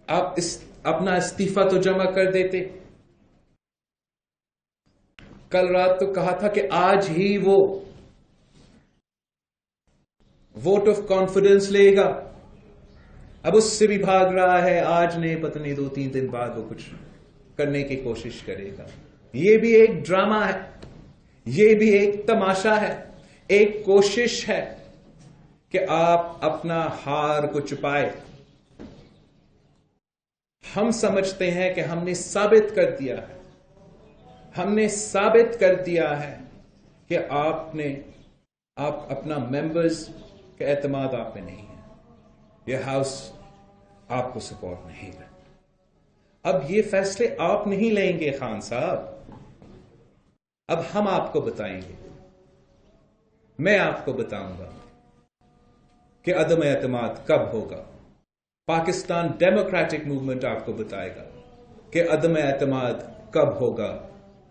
آپ اپنا استعفی تو جمع کر دیتے. کل رات تو کہا تھا کہ آج ہی وہ ووٹ آف کانفیڈنس لے گا. اب اس سے بھی بھاگ رہا ہے. آج نہیں پتہ نہیں 2-3 دن بعد وہ کچھ کرنے کی کوشش کرے گا. یہ بھی ایک ڈرامہ ہے, یہ بھی ایک تماشا ہے, ایک کوشش ہے کہ آپ اپنا ہار کو چھپائے. ہم سمجھتے ہیں کہ ہم نے ثابت کر دیا ہے, ہم نے ثابت کر دیا ہے کہ آپ اپنا ممبرز کا اعتماد آپ میں نہیں ہے. یہ ہاؤس آپ کو سپورٹ نہیں کرتا. اب یہ فیصلے آپ نہیں لیں گے خان صاحب, اب ہم آپ کو بتائیں گے. میں آپ کو بتاؤں گا کہ عدم اعتماد کب ہوگا. پاکستان ڈیموکریٹک موومنٹ آپ کو بتائے گا کہ عدم اعتماد کب ہوگا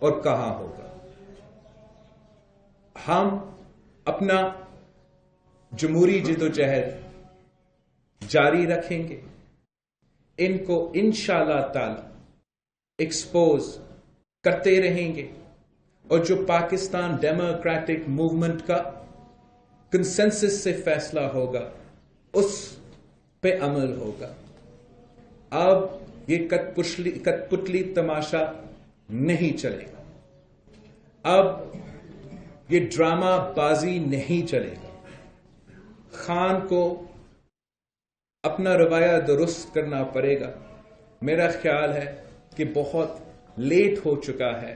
اور کہاں ہوگا. ہم اپنا جمہوری جدوجہد جاری رکھیں گے. ان کو انشاءاللہ تعالی ایکسپوز کرتے رہیں گے, اور جو پاکستان ڈیموکریٹک موومنٹ کا کنسنسس سے فیصلہ ہوگا اس پہ عمل ہوگا. اب یہ کٹ پتلی تماشا نہیں چلے گا. اب یہ ڈرامہ بازی نہیں چلے گا. خان کو اپنا رویہ درست کرنا پڑے گا. میرا خیال ہے کہ بہت لیٹ ہو چکا ہے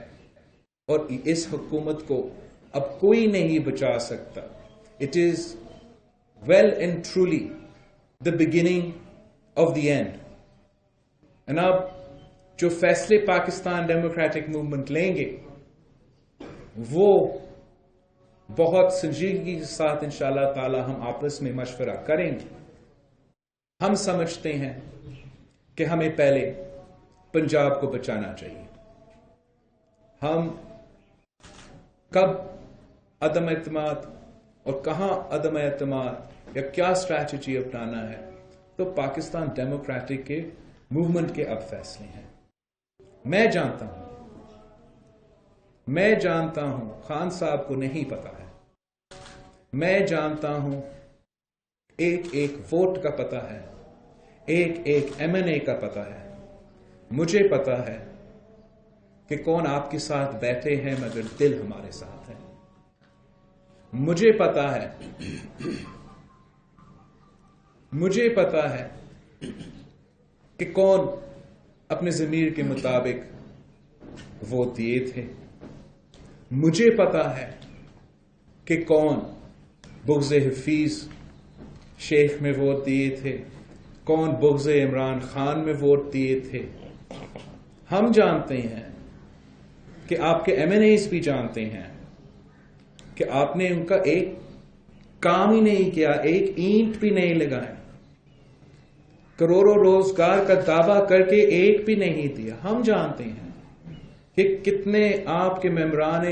اور اس حکومت کو اب کوئی نہیں بچا سکتا. It is well and truly the beginning of the end. And اب جو فیصلے پاکستان ڈیموکریٹک موومنٹ لیں گے وہ بہت سنجیدگی کے ساتھ انشاءاللہ تعالی ہم آپس میں مشورہ کریں گے. ہم سمجھتے ہیں کہ ہمیں پہلے پنجاب کو بچانا چاہیے. ہم کب عدم اعتماد اور کہاں عدم اعتماد یا کیا اسٹریٹجی اپنانا ہے تو پاکستان ڈیموکریٹک کے موومنٹ کے اب فیصلے ہیں. میں جانتا ہوں خان صاحب کو نہیں پتا ہے. میں جانتا ہوں ایک ایک ووٹ کا پتا ہے, ایک ایک M&A کا پتا ہے. مجھے پتا ہے کہ کون آپ کے ساتھ بیٹھے ہیں مگر دل ہمارے ساتھ ہے. مجھے پتا ہے کہ کون اپنے ضمیر کے مطابق ووٹ دیے تھے. مجھے پتا ہے کہ کون بغض حفیظ شیخ میں ووٹ دیے تھے, کون بغض عمران خان میں ووٹ دیے تھے. ہم جانتے ہیں کہ آپ کے M&As بھی جانتے ہیں کہ آپ نے ان کا ایک کام ہی نہیں کیا, ایک اینٹ بھی نہیں لگائے, کروڑوں روزگار کا دعویٰ کر کے ایک بھی نہیں دیا. ہم جانتے ہیں کہ کتنے آپ کے ممبران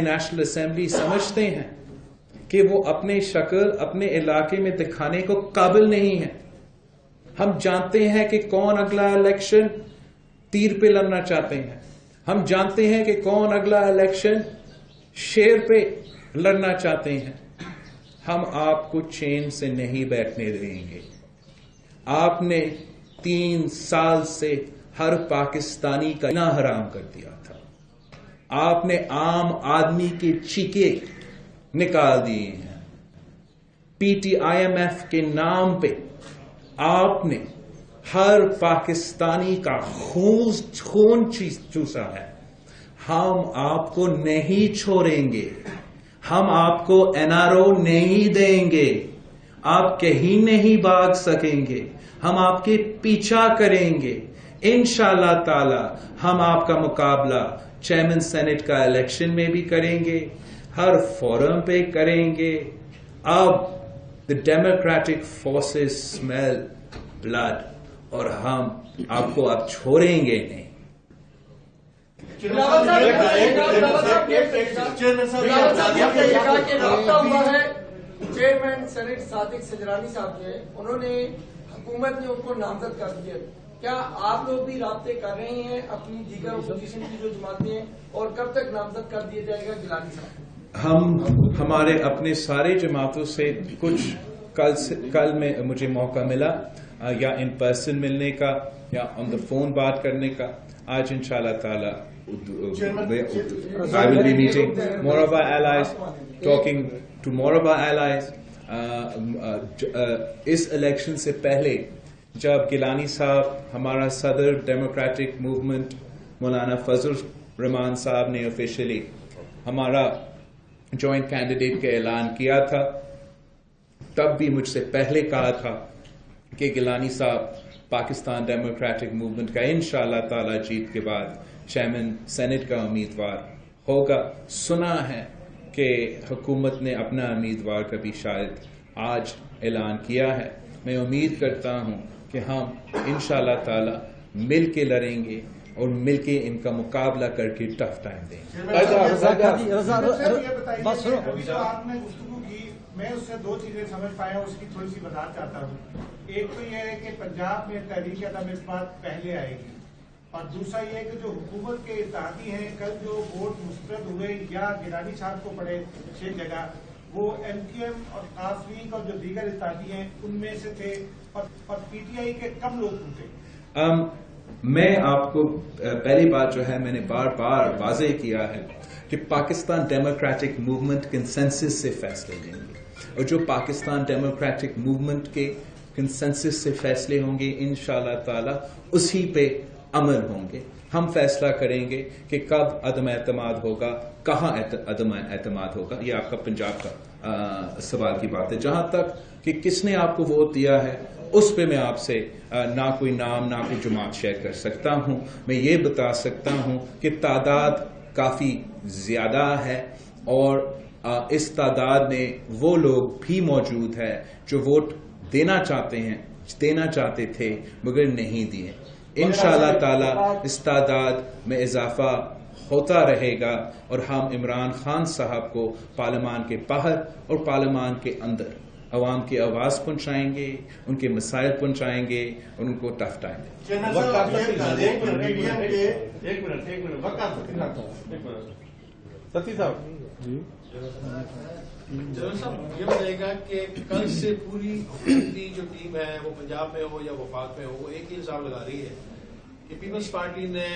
نیشنل اسمبلی سمجھتے ہیں کہ وہ اپنے شکل اپنے علاقے میں دکھانے کو قابل نہیں ہے. ہم جانتے ہیں کہ کون اگلا الیکشن تیر پہ لڑنا چاہتے ہیں. ہم جانتے ہیں کہ کون اگلا الیکشن شیر پہ لڑنا چاہتے ہیں. ہم آپ کو چین سے نہیں بیٹھنے دیں گے. آپ نے 3 سال سے ہر پاکستانی کا نہ حرام کر دیا تھا. آپ نے عام آدمی کے چیکے نکال دیے ہیں. PTIMF کے نام پہ آپ نے ہر پاکستانی کا خون چوسا ہے. ہم آپ کو نہیں چھوڑیں گے. ہم آپ کو NRO نہیں دیں گے. آپ کہیں نہیں بھاگ سکیں گے. ہم آپ کے پیچھا کریں گے. انشاءاللہ تعالی ہم آپ کا مقابلہ چیئرمین سینٹ کا الیکشن میں بھی کریں گے, ہر فورم پہ کریں گے. اب the democratic forces smell blood اور ہم آپ کو اب چھوڑیں گے نہیں. چیئرمین سینٹ صادق سجرانی صاحب جو ہے انہوں نے حکومت نے ان کو نامزد کر دیا. کیا آپ لوگ بھی رابطے کر رہے ہیں اپنی دیگر اپوزیشن کی جو جماعتیں ہیں, اور کب تک نامزد کر دیا جائے گا گیلانی صاحب؟ ہم ہمارے اپنے سارے جماعتوں سے کچھ کل میں مجھے موقع ملا یا ان پرسن ملنے کا یا آن دا فون بات کرنے کا. آج انشاءاللہ تعالی I will be meeting more of our allies, talking to more of our allies. اس الیکشن سے پہلے جب گیلانی صاحب ہمارا صدر ڈیموکریٹک موومنٹ مولانا فضل الرحمان صاحب نے آفیشلی ہمارا جوائنٹ کینڈیڈیٹ کا اعلان کیا تھا, تب بھی مجھ سے پہلے کہا تھا کہ گیلانی صاحب پاکستان ڈیموکریٹک موومنٹ کا انشاءاللہ تعالی جیت کے بعد چیئرمین سینٹ کا امیدوار ہوگا. سنا ہے کہ حکومت نے اپنا امیدوار کا بھی شاید آج اعلان کیا ہے. میں امید کرتا ہوں کہ ہم انشاءاللہ تعالی مل کے لڑیں گے اور مل کے ان کا مقابلہ کر کے ٹف ٹائم دیں گے. آپ نے گفتگو کی, میں اس سے دو چیزیں سمجھ پایا, اس کی تھوڑی سی وضاحت چاہتا ہوں. ایک تو یہ ہے کہ پنجاب میں تحریک عدم اثبات پہلے آئے گی, اور دوسرا یہ ہے کہ جو حکومت کے اتحادی ہیں کل جو ووٹ مسترد ہوئے یا گیلانی صاحب کو پڑے 6 جگہ, وہ ایم کیو ایم اور قاف لیگ اور جو دیگر اتحادی ہیں ان میں سے تھے, اور پی ٹی آئی کے کم لوگ تھے. میں آپ کو پہلی بات جو ہے میں نے بار بار واضح کیا ہے کہ پاکستان ڈیموکریٹک موومنٹ کنسنسس سے فیصلے لیں گے, اور جو پاکستان ڈیموکریٹک موومنٹ کے کنسنسس سے فیصلے ہوں گے انشاءاللہ تعالی اسی پہ عمل ہوں گے. ہم فیصلہ کریں گے کہ کب عدم اعتماد ہوگا, کہاں عدم اعتماد ہوگا. یہ آپ کا پنجاب کا سوال کی بات ہے. جہاں تک کہ کس نے آپ کو ووٹ دیا ہے اس پہ میں آپ سے نہ کوئی نام نہ کوئی جماعت شیئر کر سکتا ہوں. میں یہ بتا سکتا ہوں کہ تعداد کافی زیادہ ہے, اور اس تعداد میں وہ لوگ بھی موجود ہے جو ووٹ دینا چاہتے تھے مگر نہیں دیے. انشاءاللہ تعالی اس تعداد میں اضافہ ہوتا رہے گا, اور ہم عمران خان صاحب کو پارلیمان کے باہر اور پارلیمان کے اندر عوام کی آواز پہنچائیں گے, ان کے مسائل پہنچائیں گے, اور ان کو ٹف ٹائم دیں گے. جنرل صاحب یہ بتائے گا کہ کل سے پوری حکومتی جو ٹیم ہے وہ پنجاب میں ہو یا وفاق میں ہو, وہ ایک ہی الزام لگا رہی ہے کہ پیپلز پارٹی نے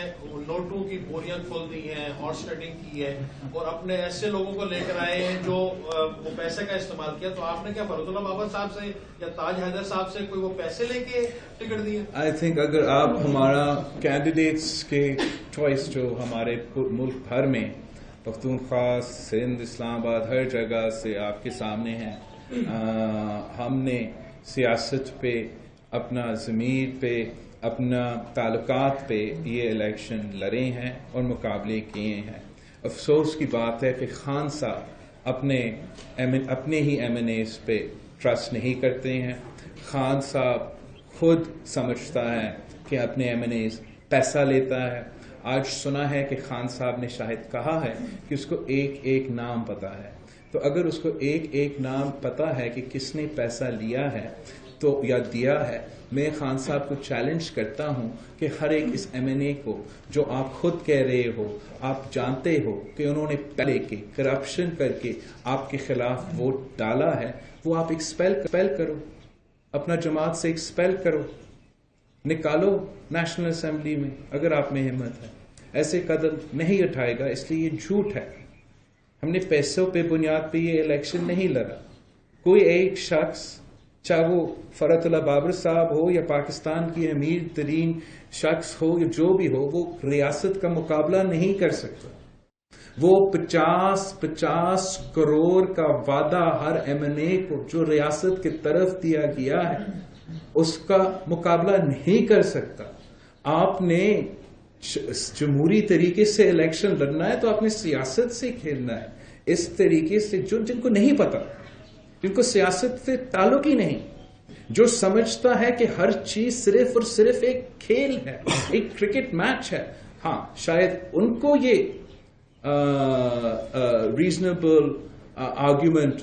نوٹوں کی بوریاں کھول دی ہیں, ہارس ٹریڈنگ کی ہے, اور اپنے ایسے لوگوں کو لے کر آئے ہیں جو وہ پیسے کا استعمال کیا. تو آپ نے کیا فرد اللہ بابر صاحب سے یا تاج حیدر صاحب سے کوئی وہ پیسے لے کے ٹکٹ دیے؟ آئی تھنک اگر آپ ہمارا کینڈیڈیٹس کے چوائس جو ہمارے ملک بھر میں پختونخوا, سندھ, اسلام آباد, ہر جگہ سے آپ کے سامنے ہیں. ہم نے سیاست پہ, اپنا ضمیر پہ, اپنا تعلقات پہ یہ الیکشن لڑے ہیں اور مقابلے کیے ہیں. افسوس کی بات ہے کہ خان صاحب اپنے ہی ایم این ایز پہ ٹرسٹ نہیں کرتے ہیں. خان صاحب خود سمجھتا ہے کہ اپنے ایم این ایز پیسہ لیتا ہے. آج سنا ہے کہ خان صاحب نے شاید کہا ہے کہ اس کو ایک ایک نام پتا ہے. تو اگر اس کو ایک ایک نام پتا ہے کہ کس نے پیسہ لیا ہے تو یا دیا ہے, میں خان صاحب کو چیلنج کرتا ہوں کہ ہر ایک اس ایم این اے کو جو آپ خود کہہ رہے ہو, آپ جانتے ہو کہ انہوں نے پہلے کے کرپشن کر کے آپ کے خلاف ووٹ ڈالا ہے, وہ آپ ایکسپیل کرو, اپنا جماعت سے ایکسپیل کرو, نکالو نیشنل اسمبلی میں اگر آپ میں ہمت ہے. ایسے قدم نہیں اٹھائے گا, اس لیے یہ جھوٹ ہے. ہم نے پیسوں پہ بنیاد پہ یہ الیکشن نہیں لڑا. کوئی ایک شخص, چاہے وہ فرت اللہ بابر صاحب ہو یا پاکستان کی امیر ترین شخص ہو یا جو بھی ہو, وہ ریاست کا مقابلہ نہیں کر سکتا. وہ 50 کروڑ کا وعدہ ہر ایم این اے کو جو ریاست کی طرف دیا گیا ہے اس کا مقابلہ نہیں کر سکتا. آپ نے جمہوری طریقے سے الیکشن لڑنا ہے تو آپ نے سیاست سے کھیلنا ہے. اس طریقے سے جن کو نہیں پتا, جن کو سیاست سے تعلق ہی نہیں, جو سمجھتا ہے کہ ہر چیز صرف اور صرف ایک کھیل ہے, ایک کرکٹ میچ ہے, ہاں شاید ان کو یہ ریزنیبل آرگیومنٹ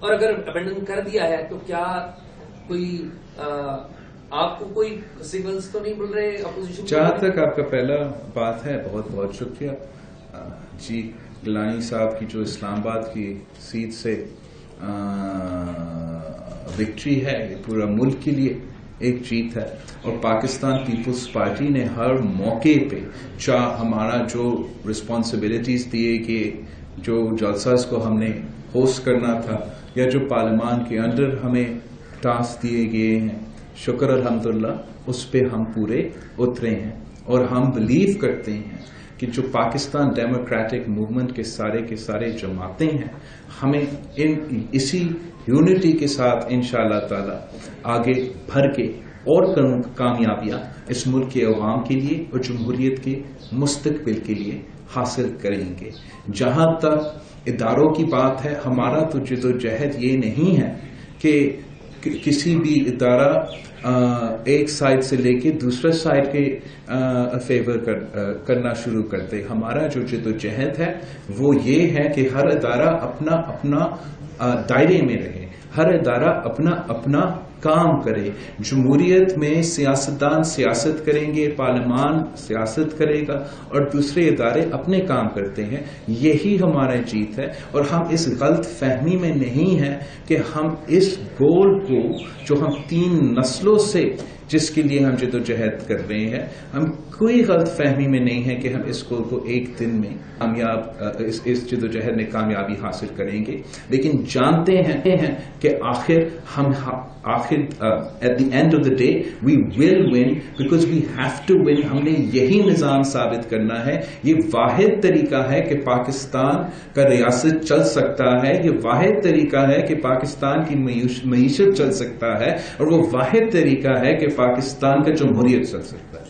اور اگر ابینڈن کر دیا ہے تو کیا کوئی آپ کو کوئی سگنلز تو نہیں مل رہے اپوزیشن؟ جہاں تک آپ کا پہلا بات ہے، بہت بہت شکریہ جی گیلانی صاحب کی جو اسلام آباد کی سیٹ سے وکٹری ہے، یہ پورا ملک کے لیے ایک جیت ہے، اور پاکستان پیپلز پارٹی نے ہر موقع پہ چاہ ہمارا جو رسپانسبلٹیز دیے کہ جو جلسہ کو ہم نے ہوسٹ کرنا تھا یا جو پارلیمان کے انڈر ہمیں ٹاسک دیے گئے ہیں، شکر الحمدللہ اس پہ ہم پورے اترے ہیں، اور ہم بلیو کرتے ہیں کہ جو پاکستان ڈیموکریٹک موومنٹ کے سارے جماعتیں ہیں، ہمیں اسی یونٹی کے ساتھ انشاءاللہ تعالی آگے بڑھ کے اور کامیابیاں اس ملک کے عوام کے لیے اور جمہوریت کے مستقبل کے لیے حاصل کریں گے۔ جہاں تک اداروں کی بات ہے، ہمارا تو جدوجہد یہ نہیں ہے کہ کسی بھی ادارہ ایک سائڈ سے لے کے دوسرے سائڈ کے فیور کرنا شروع کرتے۔ ہمارا جو جدوجہد ہے وہ یہ ہے کہ ہر ادارہ اپنا دائرے میں رہے، ہر ادارہ اپنا کام کرے۔ جمہوریت میں سیاستدان سیاست کریں گے، پارلیمان سیاست کرے گا، اور دوسرے ادارے اپنے کام کرتے ہیں۔ یہی ہمارا جیت ہے، اور ہم اس غلط فہمی میں نہیں ہیں کہ ہم اس گول کو جو ہم 3 نسلوں سے جس کے لیے ہم جدوجہد کر رہے ہیں، ہم کوئی غلط فہمی میں نہیں ہے کہ ہم اس گول کو ایک دن میں اس جدوجہد میں کامیابی حاصل کریں گے، لیکن جانتے ہیں کہ آخر at the end of the day we will win because we have to win۔ ہم نے یہی نظام ثابت کرنا ہے، یہ واحد طریقہ ہے کہ پاکستان کا ریاست چل سکتا ہے، یہ واحد طریقہ ہے کہ پاکستان کی معیشت چل سکتا ہے، اور وہ واحد طریقہ ہے کہ پاکستان کا جمہوریت چل سکتا ہے۔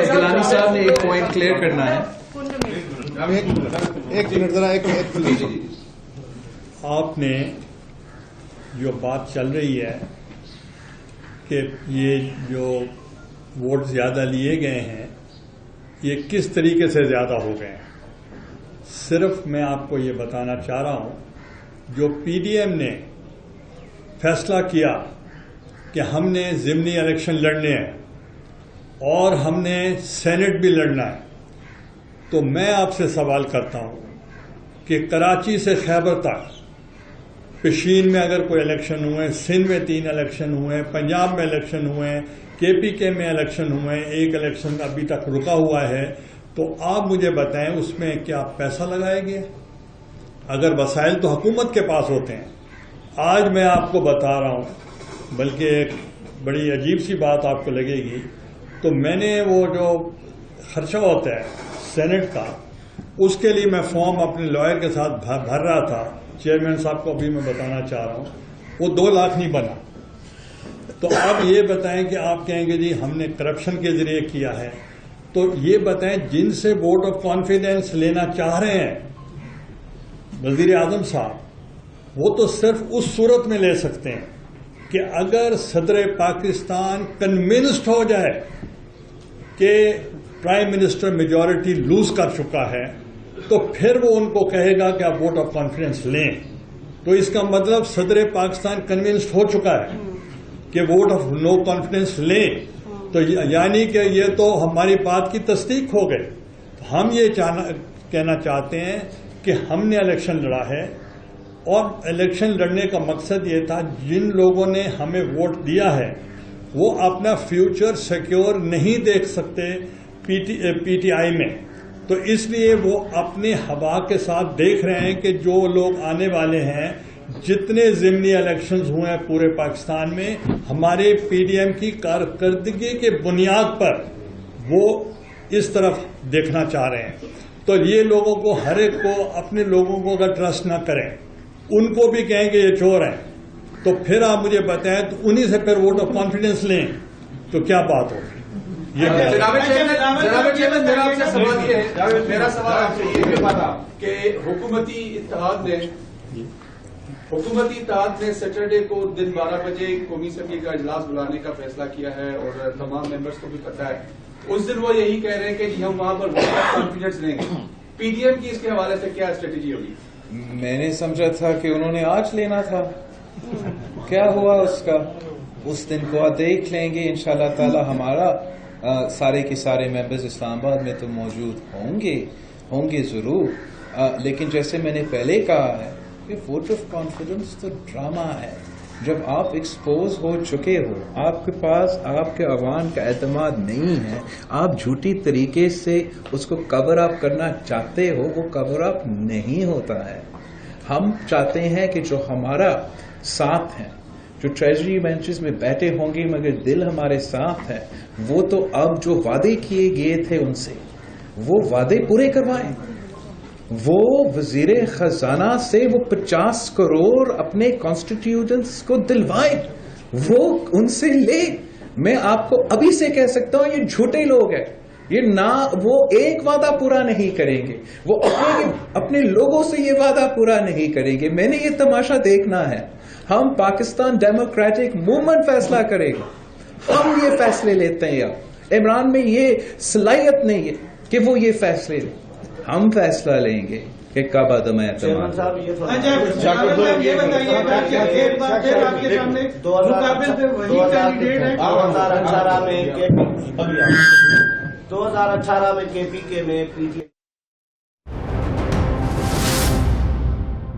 گیلانی صاحب نے ایک پوائنٹ کلیئر کرنا ہے۔ ایک منٹ ذرا، آپ نے جو بات چل رہی ہے کہ یہ جو ووٹ زیادہ لیے گئے ہیں یہ کس طریقے سے زیادہ ہو گئے ہیں، صرف میں آپ کو یہ بتانا چاہ رہا ہوں، جو پی ڈی ایم نے فیصلہ کیا کہ ہم نے ضمنی الیکشن لڑنے ہیں اور ہم نے سینٹ بھی لڑنا ہے، تو میں آپ سے سوال کرتا ہوں کہ کراچی سے خیبر تک پشین میں اگر کوئی الیکشن ہوئے، سندھ میں 3 الیکشن ہوئے، پنجاب میں الیکشن ہوئے، KPK میں الیکشن ہوئے، ایک الیکشن ابھی تک رکا ہوا ہے، تو آپ مجھے بتائیں اس میں کیا پیسہ لگائے گیا؟ اگر وسائل تو حکومت کے پاس ہوتے ہیں۔ آج میں آپ کو بتا رہا ہوں، بلکہ ایک بڑی عجیب سی بات آپ کو لگے گی، تو میں نے وہ جو خرچہ ہوتا ہے سینٹ کا، اس کے لیے میں فارم اپنے لائر کے ساتھ بھر رہا تھا، چیئرمین صاحب کو ابھی میں بتانا چاہ رہا ہوں، وہ 2 لاکھ نہیں بنا۔ تو آپ یہ بتائیں کہ آپ کہیں گے جی ہم نے کرپشن کے ذریعے کیا ہے، تو یہ بتائیں جن سے ووٹ آف کانفیڈنس لینا چاہ رہے ہیں وزیر اعظم صاحب، وہ تو صرف اس صورت میں لے سکتے ہیں کہ اگر صدر پاکستان کنونسڈ ہو جائے کہ پرائم منسٹر میجورٹی لوز کر چکا ہے، تو پھر وہ ان کو کہے گا کہ آپ ووٹ آف کانفیڈنس لیں۔ تو اس کا مطلب صدر پاکستان کنونسڈ ہو چکا ہے کہ ووٹ آف نو کانفیڈنس لیں، تو یعنی کہ یہ تو ہماری بات کی تصدیق ہو گئی۔ ہم یہ کہنا چاہتے ہیں کہ ہم نے الیکشن لڑا ہے، اور الیکشن لڑنے کا مقصد یہ تھا جن لوگوں نے ہمیں ووٹ دیا ہے وہ اپنا فیوچر سیکیور نہیں دیکھ سکتے پی ٹی آئی میں، تو اس لیے وہ اپنے ہوا کے ساتھ دیکھ رہے ہیں کہ جو لوگ آنے والے ہیں، جتنے ضمنی الیکشنز ہوئے ہیں پورے پاکستان میں، ہمارے پی ڈی ایم کی کارکردگی کے بنیاد پر وہ اس طرف دیکھنا چاہ رہے ہیں۔ تو یہ لوگوں کو، ہر ایک کو، اپنے لوگوں کو اگر ٹرسٹ نہ کریں، ان کو بھی کہیں گے یہ چور ہیں، تو پھر آپ مجھے بتائیں تو انہی سے پھر ووٹ آف کانفیڈنس لیں تو کیا بات ہوگی؟ جناب چیئرمین، میرا سوال آپ سے یہ تھا کہ حکومتی اتحاد نے سیٹرڈے کو دن 12 بجے قومی اسمبلی کا اجلاس بلانے کا فیصلہ کیا ہے، اور تمام ممبرس کو بھی پتا ہے۔ اس دن وہ یہی کہہ رہے ہیں کہ ہم وہاں پر ووٹ آف کانفیڈنس لیں گے، پی ڈی ایم کی اس کے حوالے سے کیا اسٹریٹجی ہوگی؟ میں نے سمجھا تھا کہ انہوں نے آج لینا تھا. کیا ہوا اس کا؟ اس دن کو دیکھ لیں گے انشاءاللہ تعالی. ہمارا سارے کے سارے ممبرز اسلام آباد میں تو موجود ہوں گے ضرور. لیکن جیسے میں نے پہلے کہا ہے کہ ووٹ آف کانفیڈنس تو ڈرامہ ہے. جب آپ ایکسپوز ہو چکے ہو، آپ کے پاس آپ کے عوام کا اعتماد نہیں ہے، آپ جھوٹی طریقے سے اس کو کور اپ کرنا چاہتے ہو، وہ کور اپ نہیں ہوتا ہے. ہم چاہتے ہیں کہ جو ہمارا ساتھ ہے، جو ٹریجری بینچز میں بیٹھے ہوں گے مگر دل ہمارے ساتھ ہے، وہ تو اب جو وعدے کیے گئے تھے ان سے وہ وعدے پورے کروائیں. وہ وزیر خزانہ سے وہ 50 کروڑ اپنے کانسٹیٹیوٹنٹس کو دلوائے، وہ ان سے لے. میں آپ کو ابھی سے کہہ سکتا ہوں یہ جھوٹے لوگ ہیں. یہ نہ وہ ایک وعدہ پورا نہیں کریں گے، وہ اپنے لوگوں سے یہ وعدہ پورا نہیں کریں گے. میں نے یہ تماشا دیکھنا ہے. ہم پاکستان ڈیموکریٹک موومنٹ فیصلہ کرے گا. ہم یہ فیصلے لیتے ہیں. اب عمران میں یہ صلاحیت نہیں ہے کہ وہ یہ فیصلے لیں. ہم فیصلہ لیں گے کہ کب عدم اعتماد. یہ بتائیے گا کہ ایک بار پھر آپ کے سامنے مقابل پہ وہی کینڈیڈیٹ ہے. 2018 میں کے پی کے میں